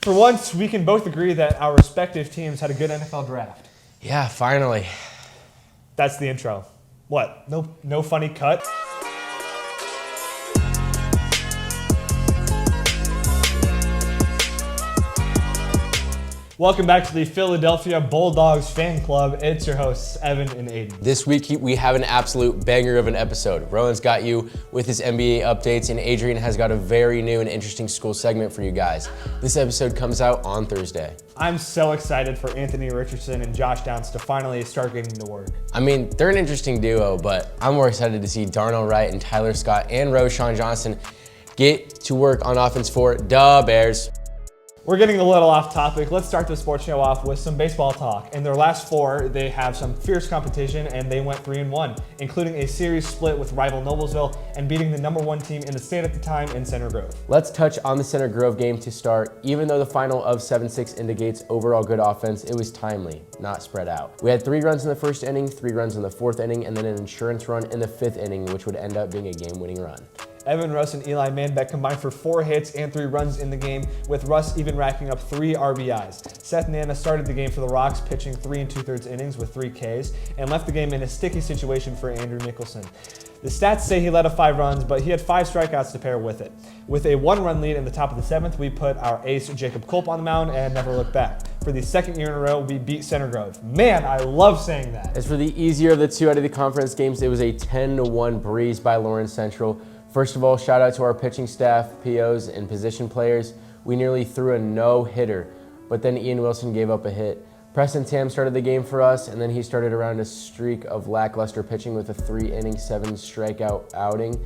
For once, we can both agree that our respective teams had a good NFL draft. Yeah, finally. That's the intro. What? No funny cut? Welcome back to the Philadelphia Bulldogs fan club. It's your hosts, Evan and Aiden. This week, we have an absolute banger of an episode. Rowan's got you with his NBA updates, and Adrian has got a very new and interesting school segment for you guys. This episode comes out on Thursday. I'm so excited for Anthony Richardson and Josh Downs to finally start getting to work. I mean, they're an interesting duo, but I'm more excited to see Darnell Wright and Tyler Scott and Roshan Johnson get to work on offense for the Bears. We're getting a little off topic. Let's start the sports show off with some baseball talk. In their last four, they have some fierce competition and they went 3-1, including a series split with rival Noblesville and beating the #1 team in the state at the time in Center Grove. Let's touch on the Center Grove game to start. Even though the final of 7-6 indicates overall good offense, it was timely, not spread out. We had 3 runs in the first inning, 3 runs in the fourth inning, and then an insurance run in the 5th inning, which would end up being a game-winning run. Evan Russ and Eli Manbeck combined for 4 hits and 3 runs in the game, with Russ even racking up 3 RBIs. Seth Nana started the game for the Rocks, pitching 3 2/3 innings with 3 Ks, and left the game in a sticky situation for Andrew Nicholson. The stats say he let up 5 runs, but he had 5 strikeouts to pair with it. With a 1-run lead in the top of the 7th, we put our ace Jacob Culp on the mound and never looked back. For the second year in a row, we beat Center Grove. Man, I love saying that. As for the easier of the 2 out of the conference games, it was a 10-1 breeze by Lawrence Central. First of all, shout out to our pitching staff, POs, and position players. We nearly threw a no-hitter, but then Ian Wilson gave up a hit. Preston Tam started the game for us, and then he started around a streak of lackluster pitching with a 3-inning, 7-strikeout outing.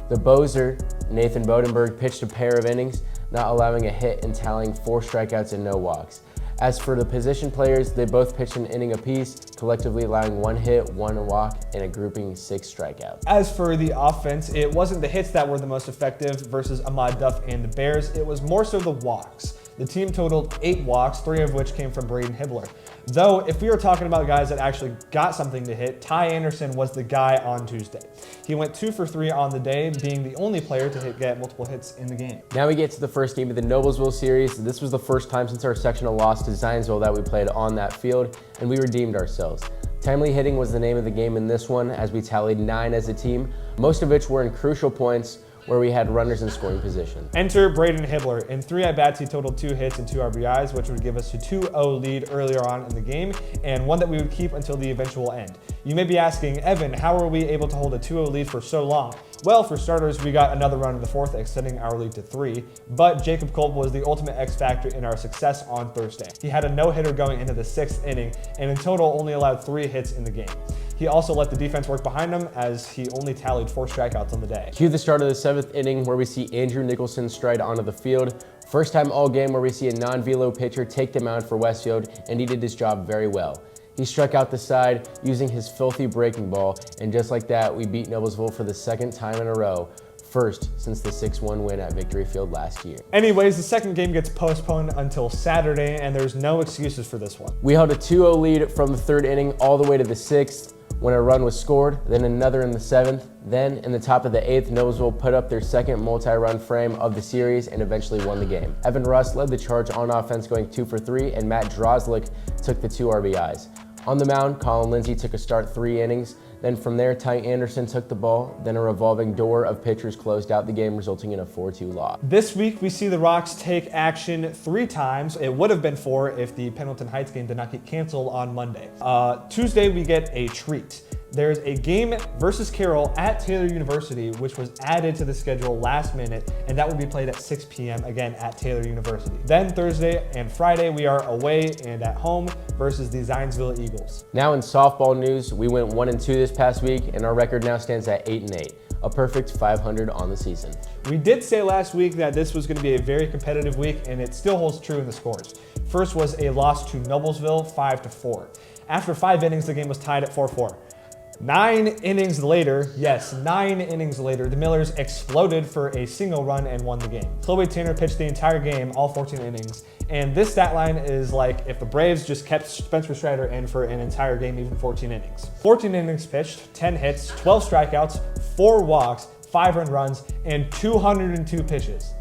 The Bozer, Nathan Bodenberg, pitched a pair of innings, not allowing a hit and tallying 4 strikeouts and no walks. As for the position players, they both pitched an inning apiece, collectively allowing 1 hit, 1 walk, and a grouping 6 strikeouts. As for the offense, it wasn't the hits that were the most effective versus Ahmad Duff and the Bears. It was more so the walks. The team totaled 8 walks, 3 of which came from Braden Hibbler. Though, if we were talking about guys that actually got something to hit, Ty Anderson was the guy on Tuesday. He went 2 for 3 on the day, being the only player to get multiple hits in the game. Now we get to the first game of the Noblesville series. This was the first time since our sectional loss to Zionsville that we played on that field, and we redeemed ourselves. Timely hitting was the name of the game in this one, as we tallied 9 as a team, most of which were in crucial points where we had runners in scoring position. Enter Braden Hibbler. In 3 at-bats, he totaled 2 hits and 2 RBIs, which would give us a 2-0 lead earlier on in the game, and one that we would keep until the eventual end. You may be asking, Evan, how are we able to hold a 2-0 lead for so long? Well, for starters, we got another run in the 4th, extending our lead to 3, but Jacob Culp was the ultimate X factor in our success on Thursday. He had a no-hitter going into the 6th inning, and in total only allowed 3 hits in the game. He also let the defense work behind him, as he only tallied 4 strikeouts on the day. Cue the start of the 7th inning, where we see Andrew Nicholson stride onto the field. First time all game where we see a non-velo pitcher take the mound for Westfield, and he did his job very well. He struck out the side using his filthy breaking ball, and just like that, we beat Noblesville for the 2nd time in a row. First since the 6-1 win at Victory Field last year. Anyways, the second game gets postponed until Saturday, and there's no excuses for this one. We held a 2-0 lead from the 3rd inning all the way to the 6th. When a run was scored, then another in the 7th. Then, in the top of the 8th, Noblesville put up their 2nd multi-run frame of the series and eventually won the game. Evan Russ led the charge on offense, going 2 for 3, and Matt Drozlik took the 2 RBIs. On the mound, Colin Lindsay took a start 3 innings. Then from there, Ty Anderson took the ball. Then a revolving door of pitchers closed out the game, resulting in a 4-2 loss. This week, we see the Rocks take action 3 times. It would have been 4 if the Pendleton Heights game did not get canceled on Monday. Tuesday, we get a treat. There's a game versus Carroll at Taylor University, which was added to the schedule last minute, and that will be played at 6 p.m. again at Taylor University. Then Thursday and Friday, we are away and at home versus the Zionsville Eagles. Now in softball news, we went 1-2 this past week, and our record now stands at 8-8, a perfect 500 on the season. We did say last week that this was going to be a very competitive week, and it still holds true in the scores. First was a loss to Noblesville, 5-4. After 5 innings, the game was tied at 4-4. 9 innings later, yes, 9 innings later, the Millers exploded for a single run and won the game. Chloe Tanner pitched the entire game, all 14 innings, and this stat line is like if the Braves just kept Spencer Strider in for an entire game, even 14 innings. 14 innings pitched, 10 hits, 12 strikeouts, 4 walks, 5 earned runs, and 202 pitches.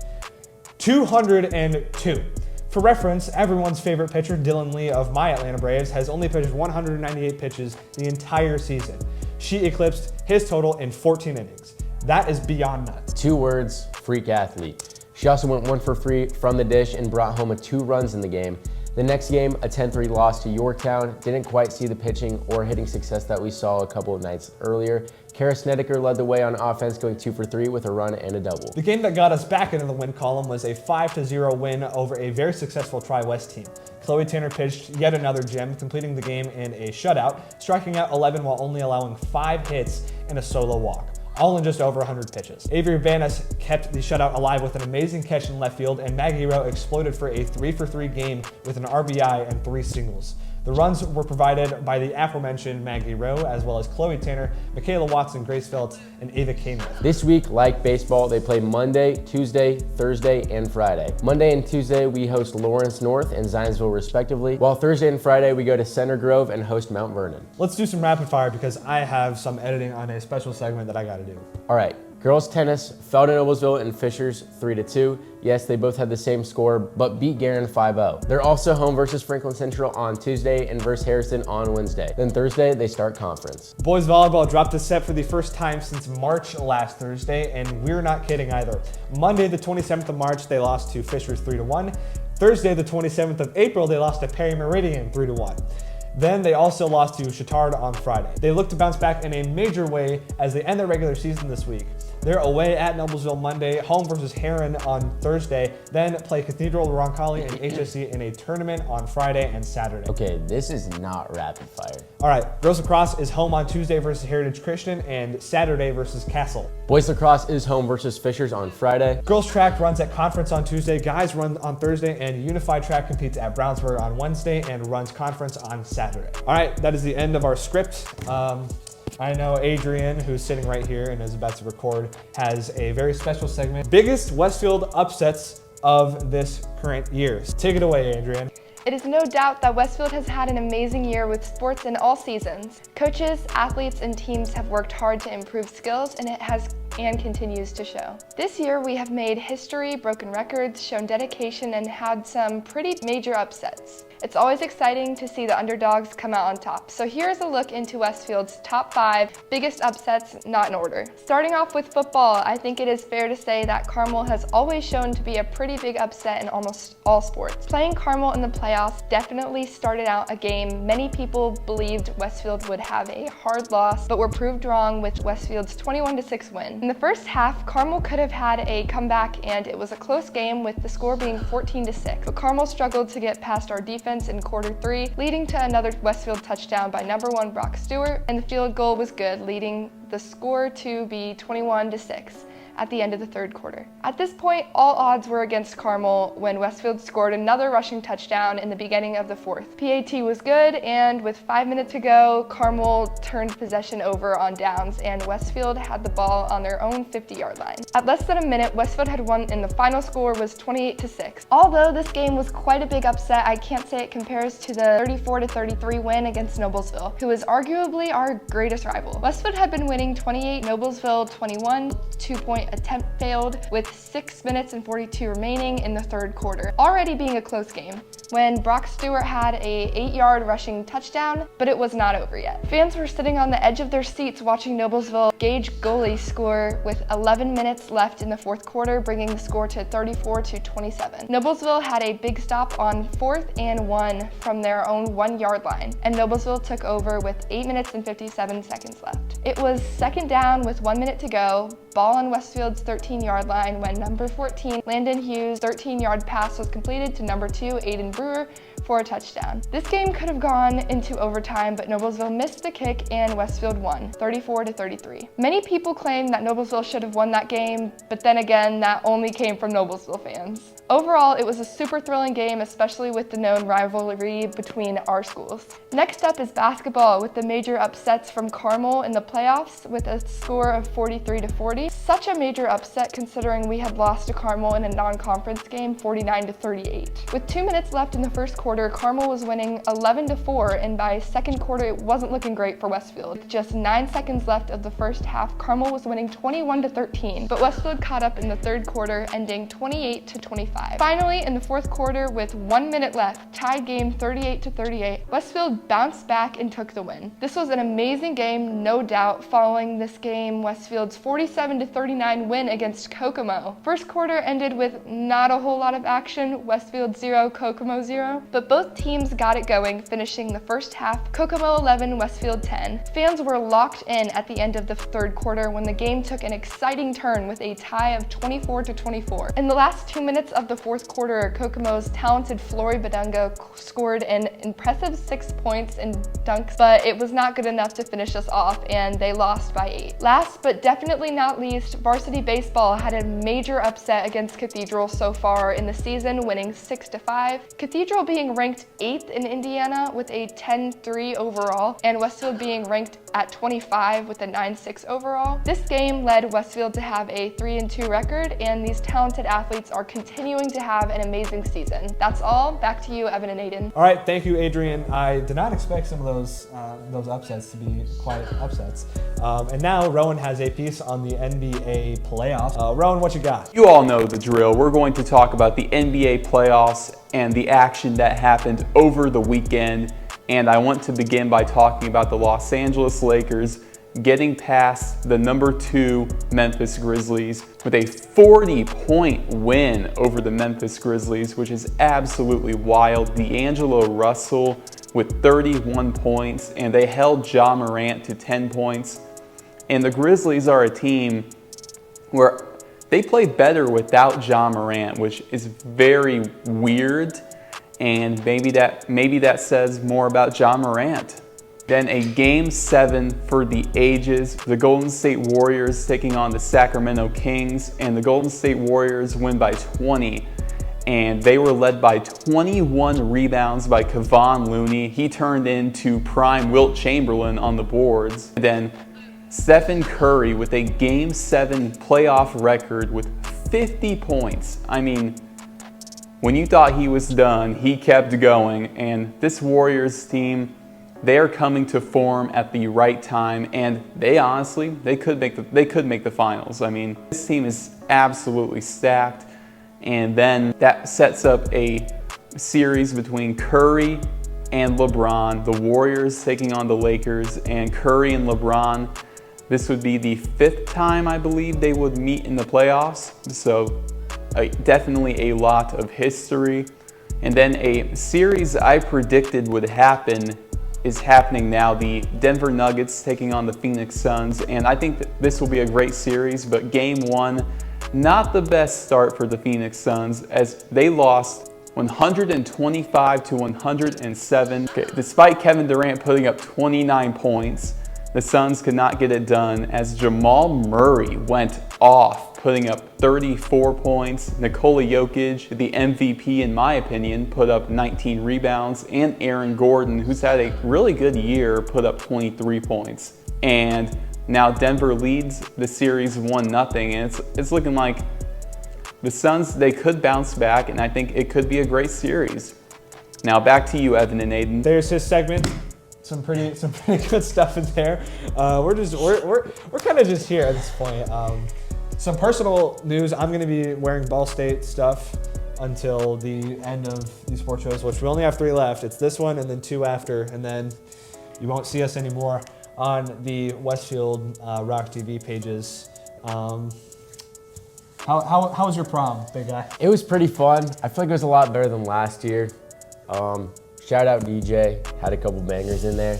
202. For reference, everyone's favorite pitcher, Dylan Lee of my Atlanta Braves, has only pitched 198 pitches the entire season. She eclipsed his total in 14 innings. That is beyond nuts. 2 words, freak athlete. She also went 1 for 3 from the dish and brought home 2 runs in the game. The next game, a 10-3 loss to Yorktown, didn't quite see the pitching or hitting success that we saw a couple of nights earlier. Kara Snedeker led the way on offense, going 2 for 3 with a run and a double. The game that got us back into the win column was a 5-0 win over a very successful Tri-West team. Chloe Tanner pitched yet another gem, completing the game in a shutout, striking out 11 while only allowing 5 hits and a solo walk, all in just over 100 pitches. Avery Vanis kept the shutout alive with an amazing catch in left field, and Maggie Rowe exploded for a 3-for-3 game with an RBI and 3 singles. The runs were provided by the aforementioned Maggie Rowe, as well as Chloe Tanner, Michaela Watson, Grace Phelps, and Ava Kameneth. This week, like baseball, they play Monday, Tuesday, Thursday, and Friday. Monday and Tuesday, we host Lawrence North and Zionsville respectively, while Thursday and Friday, we go to Center Grove and host Mount Vernon. Let's do some rapid fire because I have some editing on a special segment that I gotta do. All right. Girls tennis fell to Noblesville and Fishers 3-2. Yes, they both had the same score, but beat Guerin 5-0. They're also home versus Franklin Central on Tuesday and versus Harrison on Wednesday. Then Thursday, they start conference. Boys volleyball dropped a set for the first time since March last Thursday, and we're not kidding either. Monday, the 27th of March, they lost to Fishers 3-1. Thursday, the 27th of April, they lost to Perry Meridian 3-1. Then they also lost to Chittard on Friday. They look to bounce back in a major way as they end their regular season this week. They're away at Noblesville Monday, home versus Heron on Thursday, then play Cathedral, Roncalli, and HSC in a tournament on Friday and Saturday. Okay, this is not rapid fire. All right, girls lacrosse is home on Tuesday versus Heritage Christian and Saturday versus Castle. Boys lacrosse is home versus Fishers on Friday. Girls track runs at conference on Tuesday, guys run on Thursday, and Unified Track competes at Brownsburg on Wednesday and runs conference on Saturday. All right, that is the end of our script. I know Adrian, who's sitting right here and is about to record, has a very special segment. Biggest Westfield upsets of this current year. Take it away, Adrian. It is no doubt that Westfield has had an amazing year with sports in all seasons. Coaches, athletes, and teams have worked hard to improve skills, and it has and continues to show. This year we have made history, broken records, shown dedication, and had some pretty major upsets. It's always exciting to see the underdogs come out on top. So here's a look into Westfield's top 5 biggest upsets, not in order. Starting off with football, I think it is fair to say that Carmel has always shown to be a pretty big upset in almost all sports. Playing Carmel in the playoffs definitely started out a game many people believed Westfield would have a hard loss, but were proved wrong with Westfield's 21-6 win. In the first half, Carmel could have had a comeback, and it was a close game with the score being 14-6, but Carmel struggled to get past our defense in quarter 3, leading to another Westfield touchdown by number 1 Brock Stewart, and the field goal was good, leading the score to be 21-6. At the end of the third quarter. At this point, all odds were against Carmel when Westfield scored another rushing touchdown in the beginning of the fourth. PAT was good, and with 5 minutes to go, Carmel turned possession over on downs, and Westfield had the ball on their own 50-yard line. At less than a minute, Westfield had won, and the final score was 28-6. Although this game was quite a big upset, I can't say it compares to the 34-33 win against Noblesville, who is arguably our greatest rival. Westfield had been winning 28, Noblesville 21, 2-point attempt failed with 6 minutes and 42 remaining in the third quarter, already being a close game, when Brock Stewart had a 8-yard rushing touchdown, but it was not over yet. Fans were sitting on the edge of their seats watching Noblesville Gage goalie score with 11 minutes left in the fourth quarter, bringing the score to 34-27. Noblesville had a big stop on 4th and 1 from their own 1-yard line, and Noblesville took over with 8 minutes and 57 seconds left. It was second down with 1 minute to go, ball on Westfield's 13-yard line when number 14, Landon Hughes' 13-yard pass was completed to number 2, Aiden Brewer, for a touchdown. This game could have gone into overtime, but Noblesville missed the kick and Westfield won, 34-33. Many people claim that Noblesville should have won that game, but then again, that only came from Noblesville fans. Overall, it was a super thrilling game, especially with the known rivalry between our schools. Next up is basketball, with the major upsets from Carmel in the playoffs with a score of 43-40. Such a major upset considering we had lost to Carmel in a non-conference game 49-38. With 2 minutes left in the first quarter, quarter, Carmel was winning 11-4, and by second quarter, it wasn't looking great for Westfield. With just 9 seconds left of the first half, Carmel was winning 21-13, but Westfield caught up in the third quarter, ending 28-25. Finally, in the fourth quarter, with 1 minute left, tied game 38-38, Westfield bounced back and took the win. This was an amazing game, no doubt. Following this game, Westfield's 47-39 win against Kokomo. First quarter ended with not a whole lot of action, Westfield 0, Kokomo 0, but both teams got it going, finishing the first half Kokomo 11, Westfield 10. Fans were locked in at the end of the third quarter when the game took an exciting turn with a tie of 24-24. In the last 2 minutes of the fourth quarter, Kokomo's talented Flory Badunga scored an impressive 6 points in dunks, but it was not good enough to finish us off, and they lost by 8. Last but definitely not least, varsity baseball had a major upset against Cathedral so far in the season, winning 6-5. Cathedral being ranked 8th in Indiana with a 10-3 overall, and Westfield being ranked at 25 with a 9-6 overall. This game led Westfield to have a 3-2 record, and these talented athletes are continuing to have an amazing season. That's all. Back to you, Evan and Aiden. All right, thank you, Adrian. I did not expect some of those upsets to be quite upsets. And now Rowan has a piece on the NBA playoffs. Rowan, what you got? You all know the drill. We're going to talk about the NBA playoffs and the action that happened over the weekend. And I want to begin by talking about the Los Angeles Lakers getting past the #2 Memphis Grizzlies with a 40-point win over the Memphis Grizzlies, which is absolutely wild. D'Angelo Russell with 31 points, and they held Ja Morant to 10 points. And the Grizzlies are a team where they play better without Ja Morant, which is very weird, and maybe that says more about Ja Morant. Then a Game 7 for the ages. The Golden State Warriors taking on the Sacramento Kings, and the Golden State Warriors win by 20. And they were led by 21 rebounds by Kevon Looney. He turned into prime Wilt Chamberlain on the boards. And then Stephen Curry with a Game 7 playoff record with 50 points. I mean, when you thought he was done, he kept going. And this Warriors team, they are coming to form at the right time, and they could make the finals. I mean, this team is absolutely stacked, and then that sets up a series between Curry and LeBron. The Warriors taking on the Lakers, and Curry and LeBron. This would be the 5th time, I believe, they would meet in the playoffs. So definitely a lot of history. And then a series I predicted would happen is happening now. The Denver Nuggets taking on the Phoenix Suns, and I think that this will be a great series, but Game 1, not the best start for the Phoenix Suns, as they lost 125-107. Okay, despite Kevin Durant putting up 29 points, the Suns could not get it done as Jamal Murray went off, putting up 34 points. Nikola Jokic, the MVP in my opinion, put up 19 rebounds, and Aaron Gordon, who's had a really good year, put up 23 points. And now Denver leads the series 1-0, and it's looking like the Suns, they could bounce back, and I think it could be a great series. Now back to you, Evan and Aiden. There's his segment. Some pretty good stuff in there. We're kind of just here at this point. Some personal news. I'm going to be wearing Ball State stuff until the end of these sports shows, which we only have 3 left. It's this one and then 2 after, and then you won't see us anymore on the Westfield Rock TV pages. How was your prom, big guy? It was pretty fun. I feel like it was a lot better than last year. Shout out DJ, had a couple bangers in there,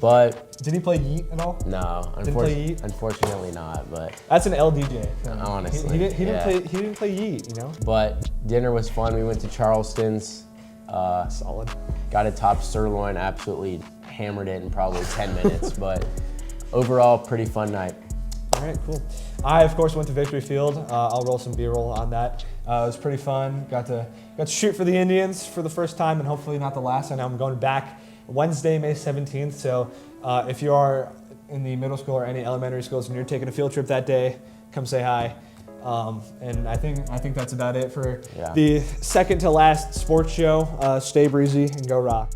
but... Did he play Yeet at all? No, unfortunately not, but... That's an LDJ. Honestly, He didn't play Yeet, you know? But dinner was fun. We went to Charleston's. Solid. Got a top sirloin, absolutely hammered it in probably 10 minutes, but overall, pretty fun night. All right, cool. I, of course, went to Victory Field. I'll roll some B-roll on that. It was pretty fun. Got to shoot for the Indians for the first time, and hopefully not the last. I know I'm going back Wednesday, May 17th. So if you are in the middle school or any elementary schools and you're taking a field trip that day, come say hi. And I think that's about it for Yeah. the second to last sports show. Stay breezy and go Rock.